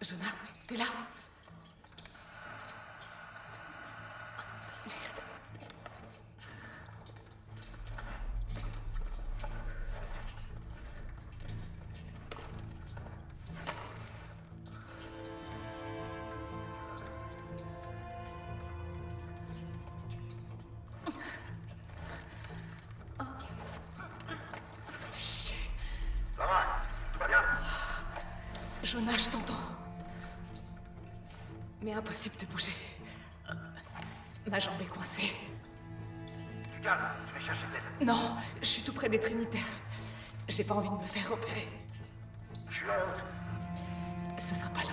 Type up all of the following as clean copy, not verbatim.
Jonah, t'es là? Merde. Ça va? Tout va bien? Jonah, je t'entends. Mais impossible de bouger. Ma jambe est coincée. Tu calmes, je vais chercher de l'aide. Non, je suis tout près des Trinitaires. J'ai pas envie de me faire opérer. Je suis en route. Ce sera pas long.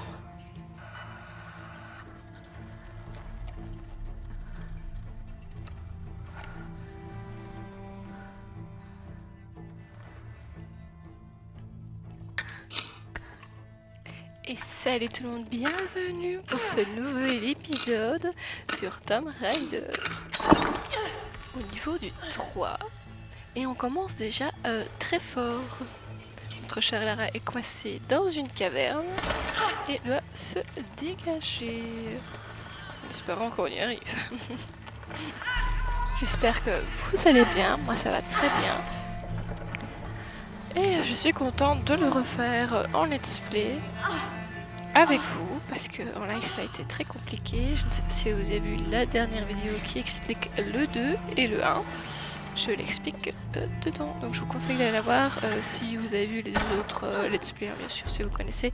Et salut tout le monde, bienvenue pour ce nouvel épisode sur Tomb Raider. Au niveau du 3. Et on commence déjà très fort. Notre chère Lara est coincée dans une caverne et doit se dégager. En espérant qu'on y arrive. J'espère que vous allez bien, moi ça va très bien. Et je suis contente de le refaire en let's play avec vous, parce que en live ça a été très compliqué. Je ne sais pas si vous avez vu la dernière vidéo qui explique le 2 et le 1. Je l'explique dedans, donc je vous conseille d'aller la voir si vous avez vu les deux autres let's play, bien sûr, si vous connaissez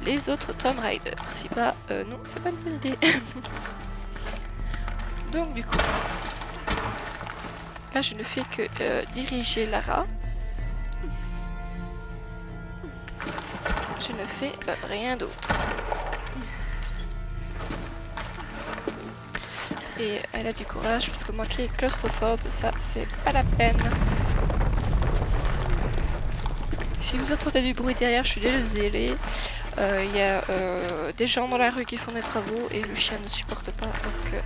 les autres Tomb Raider. Si pas, non, c'est pas une bonne idée. Donc du coup, là je ne fais que diriger Lara. Je ne fais rien d'autre. Et elle a du courage parce que moi qui est claustrophobe, ça c'est pas la peine. Si vous entendez du bruit derrière, je suis désolée. Il y a des gens dans la rue qui font des travaux et le chien ne supporte pas, donc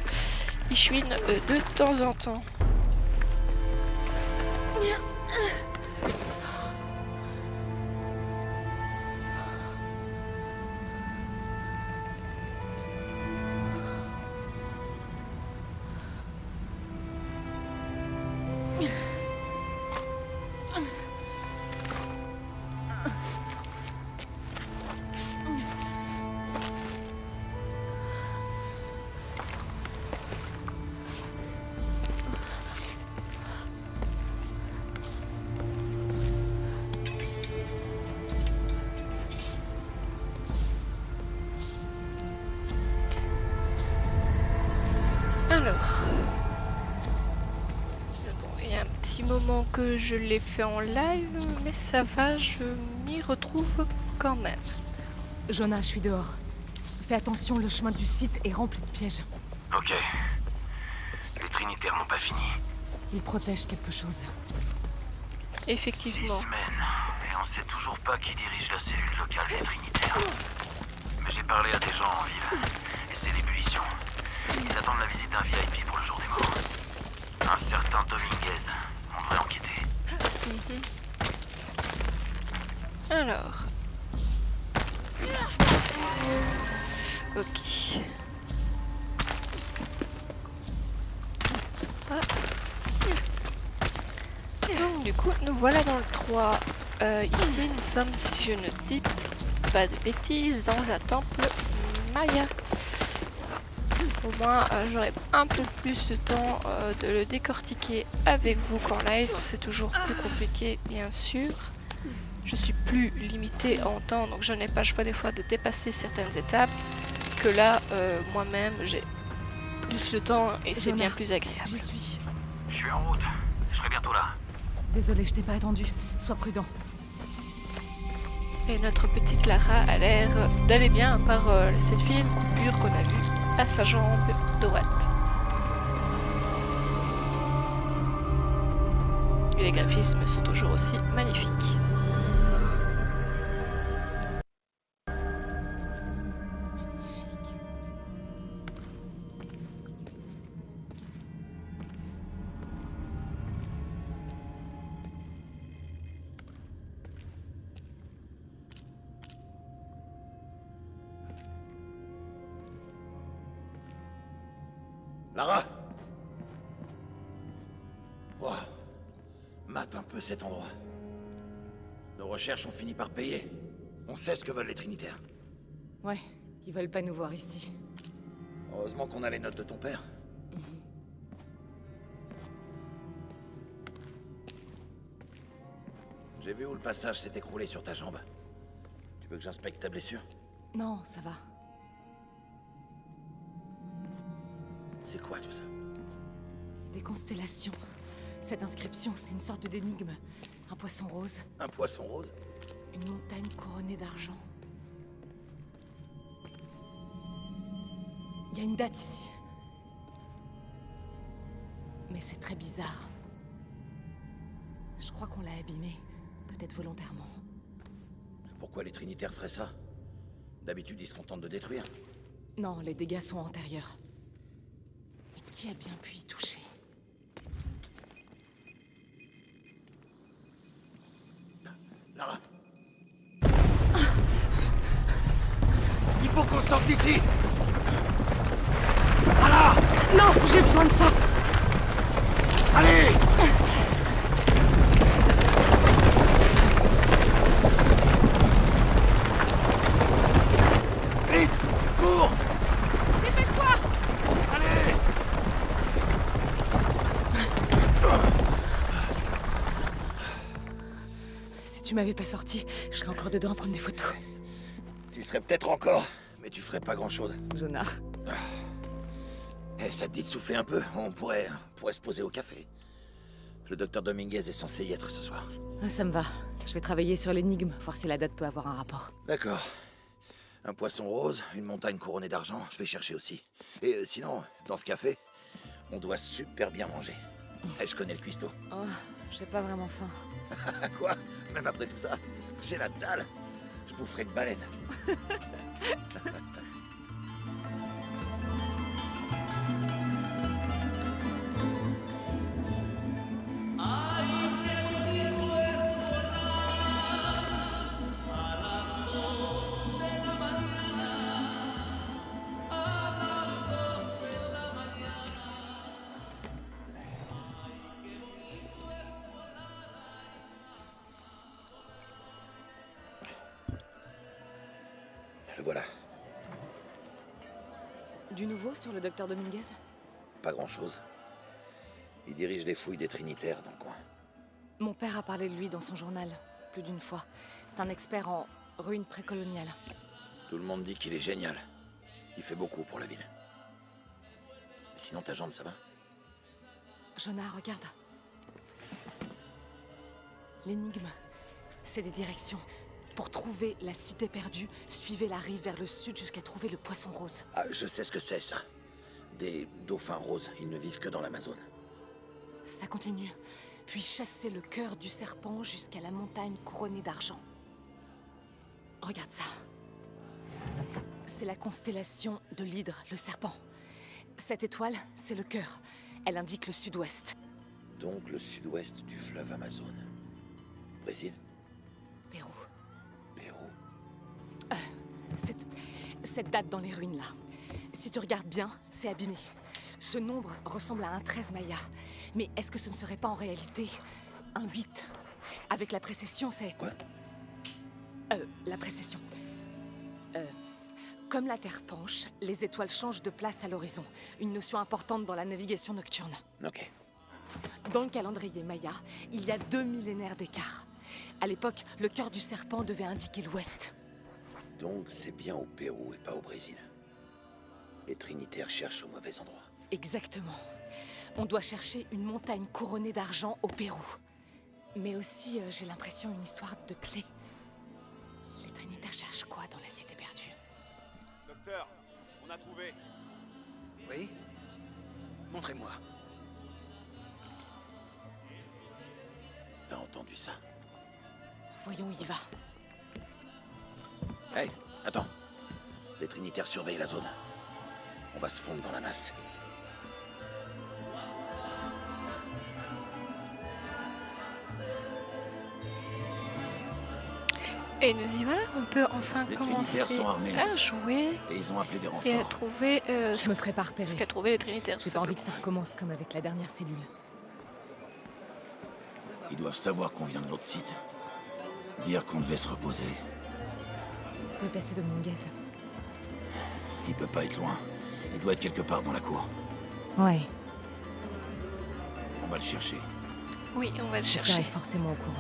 il chouine de temps en temps. Alors, bon, il y a un petit moment que je l'ai fait en live, mais ça va, je m'y retrouve quand même. Jonah, je suis dehors. Fais attention, le chemin du site est rempli de pièges. Ok. Les Trinitaires n'ont pas fini. Ils protègent quelque chose. 6 Effectivement. semaines. Et on sait toujours pas qui dirige la cellule locale des Trinitaires. Mais j'ai parlé à des gens en ville. Et c'est l'ébullition. Ils attendent la visite d'un VIP pour le jour des morts. Un certain Dominguez. On devrait enquêter. Alors. Ok. Ah. Donc du coup, nous voilà dans le 3. Ici, nous sommes, si je ne dis pas de bêtises, dans un temple Maya. Au moins, j'aurai un peu plus de temps de le décortiquer avec vous qu'en live. C'est toujours plus compliqué, bien sûr. Je suis plus limitée en temps, donc je n'ai pas le choix des fois de dépasser certaines étapes. Que là, moi-même, j'ai plus de temps et c'est bien plus agréable. J'y suis. Je suis en route. Je serai bientôt là. Désolée, je t'ai pas attendu. Sois prudent. Et notre petite Lara a l'air d'aller bien, à part cette vilaine coupure qu'on a vue à sa jambe droite. Et les graphismes sont toujours aussi magnifiques. Lara! Wow. Mate un peu cet endroit. Nos recherches ont fini par payer. On sait ce que veulent les Trinitaires. Ouais, ils veulent pas nous voir ici. Heureusement qu'on a les notes de ton père. J'ai vu où le passage s'est écroulé sur ta jambe. Tu veux que j'inspecte ta blessure? Non, ça va. C'est quoi tout ça? Des constellations. Cette inscription, c'est une sorte d'énigme. Un poisson rose, Un poisson rose? une montagne couronnée d'argent. Il y a une date ici. Mais c'est très bizarre. Je crois qu'on l'a abîmée. Peut-être volontairement. Pourquoi les Trinitaires feraient ça? D'habitude, ils se contentent de détruire. Non, les dégâts sont antérieurs. Mais qui a bien pu y toucher? Lara! Il faut qu'on sorte d'ici! Voilà! Non, j'ai besoin de ça! Allez! Vite! Cours! Dépêche-toi! Allez! Si tu m'avais pas sorti, je serais encore dedans à prendre des photos. Tu serais peut-être encore, mais tu ferais pas grand-chose. Jonah. Eh, ça te dit de souffler un peu? On pourrait se poser au café. Le docteur Dominguez est censé y être ce soir. Ah, ça me va. Je vais travailler sur l'énigme, voir si la date peut avoir un rapport. D'accord. Un poisson rose, une montagne couronnée d'argent, je vais chercher aussi. Et sinon, dans ce café, on doit super bien manger. Eh, je connais le cuistot. Oh, j'ai pas vraiment faim. Quoi? Même après tout ça? J'ai la dalle. Je boufferai une baleine. Le voilà. Du nouveau sur le docteur Dominguez? Pas grand-chose. Il dirige les fouilles des Trinitaires dans le coin. Mon père a parlé de lui dans son journal, plus d'une fois. C'est un expert en ruines précoloniales. Tout le monde dit qu'il est génial. Il fait beaucoup pour la ville. Et sinon, ta jambe, ça va? Jonah, regarde. L'énigme, c'est des directions. Pour trouver la cité perdue, suivez la rive vers le sud jusqu'à trouver le poisson rose. Ah, je sais ce que c'est, ça. Des dauphins roses. Ils ne vivent que dans l'Amazone. Ça continue. Puis chassez le cœur du serpent jusqu'à la montagne couronnée d'argent. Regarde ça. C'est la constellation de l'hydre, le serpent. Cette étoile, c'est le cœur. Elle indique le sud-ouest. Donc le sud-ouest du fleuve Amazone. Brésil? Pérou. Pérou? Cette date dans les ruines, là. Si tu regardes bien, c'est abîmé. Ce nombre ressemble à un 13 maya. Mais est-ce que ce ne serait pas en réalité un 8? Avec la précession, c'est... Quoi? La précession. Comme la Terre penche, les étoiles changent de place à l'horizon. Une notion importante dans la navigation nocturne. Ok. Dans le calendrier maya, il y a 2 millénaires d'écart. À l'époque, le cœur du serpent devait indiquer l'ouest. Donc c'est bien au Pérou et pas au Brésil. Les Trinitaires cherchent au mauvais endroit. Exactement. On doit chercher une montagne couronnée d'argent au Pérou. Mais aussi, j'ai l'impression, une histoire de clé. Les Trinitaires cherchent quoi dans la cité perdue? Docteur, on a trouvé. Oui? Montrez-moi. T'as entendu ça? Voyons où il va. Hey, attends. Les Trinitaires surveillent la zone. On va se fondre dans la masse. Et nous y voilà, on peut enfin Les commencer Trinitaires sont armés. à jouer Et ils ont appelé des et à renforts. trouver Je me ferai pas repérer. ce qu'a trouvé les Trinitaires. J'ai tout pas envie que simplement. ça recommence comme avec la dernière cellule. Ils doivent savoir qu'on vient de l'autre site. Dire qu'on devait se reposer. Où est passé Dominguez? Il peut pas être loin. Il doit être quelque part dans la cour. Ouais, On va le chercher. Oui, on va le le père chercher. est forcément au courant.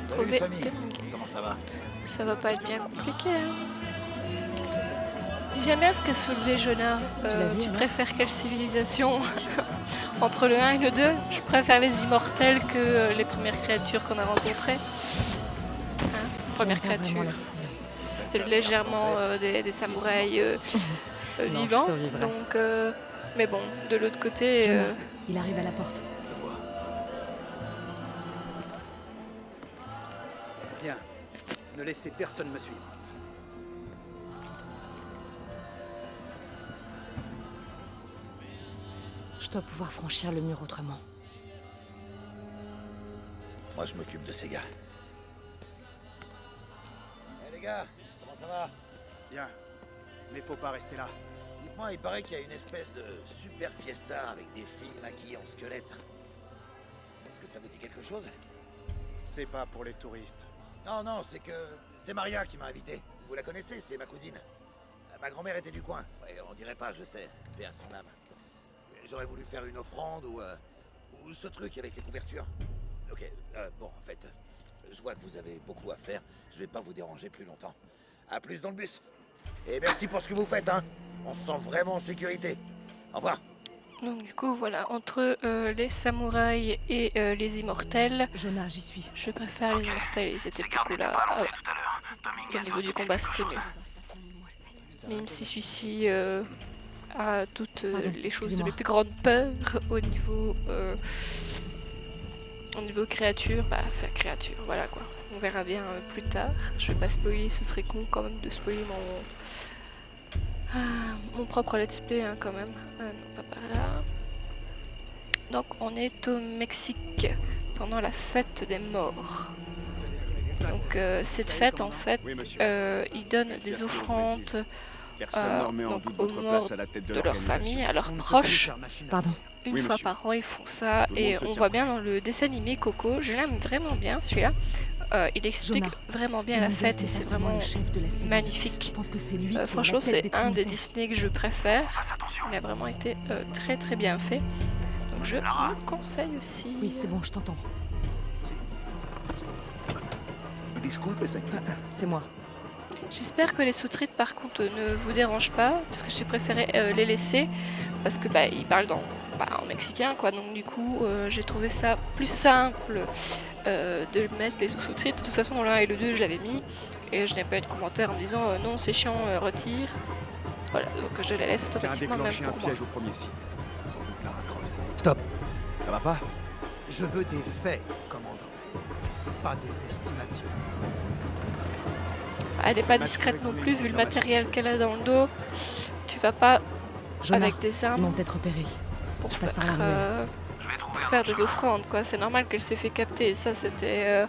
Salut Trouver Samy. Dominguez. Comment ça va? Ça va pas être bien compliqué. Hein. J'aime bien ce qu'a soulevé Jonah. l'as vu, Tu hein? préfères quelle civilisation entre le 1 et le 2? Je préfère les immortels que les premières créatures qu'on a rencontrées. Hein, première J'aime pas vraiment créature. la foule. C'était légèrement des samouraïs Non, je vivants. survivrai. Donc, mais bon, de l'autre côté, Jonah, il arrive à la porte. Je vois. Bien. Ne laissez personne me suivre. Je dois pouvoir franchir le mur autrement. Moi, je m'occupe de ces gars. Eh les gars, comment ça va? Bien. Mais faut pas rester là. Dites-moi, il paraît qu'il y a une espèce de super fiesta avec des filles maquillées en squelette. Est-ce que ça vous dit quelque chose? C'est pas pour les touristes. Non, non, c'est que c'est Maria qui m'a invité. Vous la connaissez, c'est ma cousine. Ma grand-mère était du coin. Ouais, on dirait pas, je sais. Paix à son âme. J'aurais voulu faire une offrande ou ce truc avec les couvertures. Ok, bon, en fait, je vois que vous avez beaucoup à faire. Je vais pas vous déranger plus longtemps. À plus dans le bus. Et merci pour ce que vous faites, hein. On se sent vraiment en sécurité. Au revoir. donc du coup, voilà, entre les samouraïs et les immortels, Jonah, j'y suis. je préfère les immortels. Ils étaient beaucoup là. Au niveau du combat, c'était mieux. Même si celui-ci a toutes Pardon, les choses de excusez-moi. mes plus grandes peurs au niveau créature, bah, enfin créature, voilà quoi. On verra bien plus tard. Je vais pas spoiler, ce serait con quand même de spoiler mon propre let's play hein, quand même. Non, pas par là. Donc on est au Mexique pendant la fête des morts. Donc cette fête en fait, Oui, monsieur. ils donnent des offrandes Personne ne remet en donc doute aux votre morts place à la tête de de leur l'organisation. famille, à leurs On ne peut pas proches. lui faire machine Pardon. Une Oui, fois monsieur. par an, ils font ça. Tout le Et monde se on tient voit prêt. bien dans le dessin animé Coco, je l'aime vraiment bien celui-là. Il explique Jonah, vraiment bien la Dominguez fête et n'est c'est pas seulement vraiment le chef de la cellule. magnifique. Je pense que c'est lui qui est à Franchement, la tête c'est un des Trinitaires. Disney que je préfère. Fasse attention. Il a vraiment été très très bien fait. Donc je Lara. vous le conseille aussi. Oui, c'est bon, je t'entends. Disculpe, señor. C'est moi. J'espère que les sous-titres par contre ne vous dérangent pas, parce que j'ai préféré les laisser, parce que bah, ils parlent en mexicain quoi, donc du coup j'ai trouvé ça plus simple de mettre les sous-titres. De toute façon dans le 1 et le 2 je l'avais mis, et je n'ai pas eu de commentaire en me disant non c'est chiant, retire. Voilà, donc je les laisse Qu'à automatiquement même déclencher un pour moi. piège au premier site. Sans doute Lara Croft. Stop. Ça va pas? Je veux des faits, commandant. Pas des estimations. Elle n'est pas discrète non plus vu le matériel qu'elle a dans le dos. Tu vas pas Jonah, avec des ils armes m'ont peut-être repéré. pour je passe faire, par la ruelle. Je vais trouver pour un faire autre des chemin. offrandes quoi. C'est normal qu'elle s'est fait capter. Ça c'était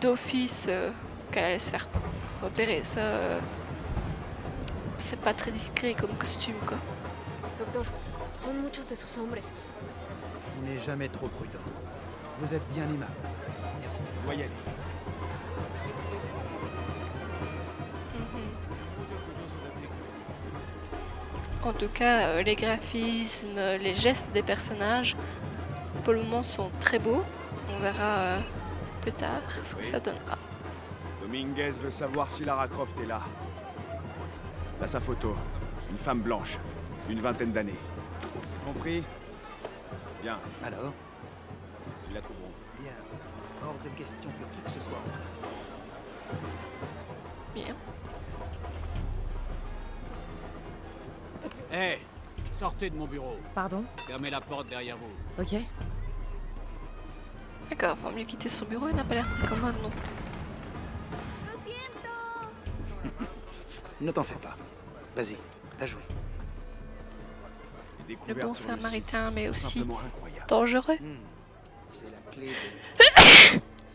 d'office qu'elle allait se faire repérer. Ça c'est pas très discret comme costume quoi. Doctor, son muchos de sus hombres. On n'est jamais trop prudent. Vous êtes bien aimable. Merci. On doit y aller. En tout cas, les graphismes, les gestes des personnages, pour le moment, sont très beaux. On verra plus tard ce que Oui. ça donnera. Dominguez veut savoir si Lara Croft est là. Là, sa photo. Une femme blanche. Une vingtaine d'années. J'ai compris? Bien, Alors, ils la trouveront. bien. Hors de question que qui que ce soit entre ici. Bien. Hé, sortez de mon bureau. Pardon? Fermez la porte derrière vous. Ok. D'accord, vaut mieux quitter son bureau, il n'a pas l'air très commode non plus. Ne t'en fais pas. Vas-y, à jouer. Les Le découvertes bon sur le samaritain, site mais sont aussi simplement incroyables. dangereux. C'est la clé de...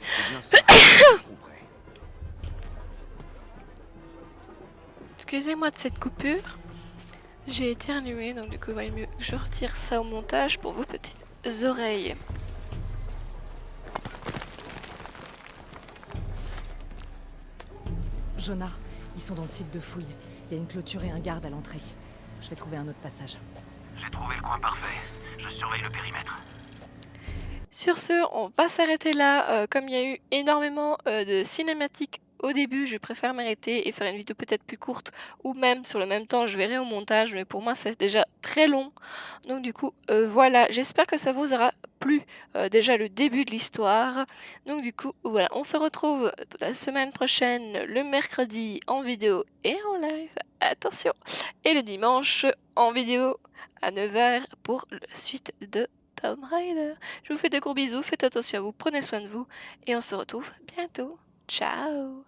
C'est bien ça. Je couperai. Excusez-moi de cette coupure. J'ai éternué, donc du coup, il valait mieux que je retire ça au montage pour vos petites oreilles. Jonah, ils sont dans le site de fouille. Il y a une clôture et un garde à l'entrée. Je vais trouver un autre passage. J'ai trouvé le coin parfait. Je surveille le périmètre. Sur ce, on va s'arrêter là. Comme il y a eu énormément de cinématiques au début, je préfère m'arrêter et faire une vidéo peut-être plus courte ou même sur le même temps, je verrai au montage, mais pour moi c'est déjà très long. Donc du coup, voilà, j'espère que ça vous aura plu déjà le début de l'histoire. Donc du coup, voilà, on se retrouve la semaine prochaine, le mercredi en vidéo et en live, attention, et le dimanche en vidéo à 9h pour la suite de Tomb Raider. Je vous fais de gros bisous, faites attention à vous, prenez soin de vous et on se retrouve bientôt. Ciao!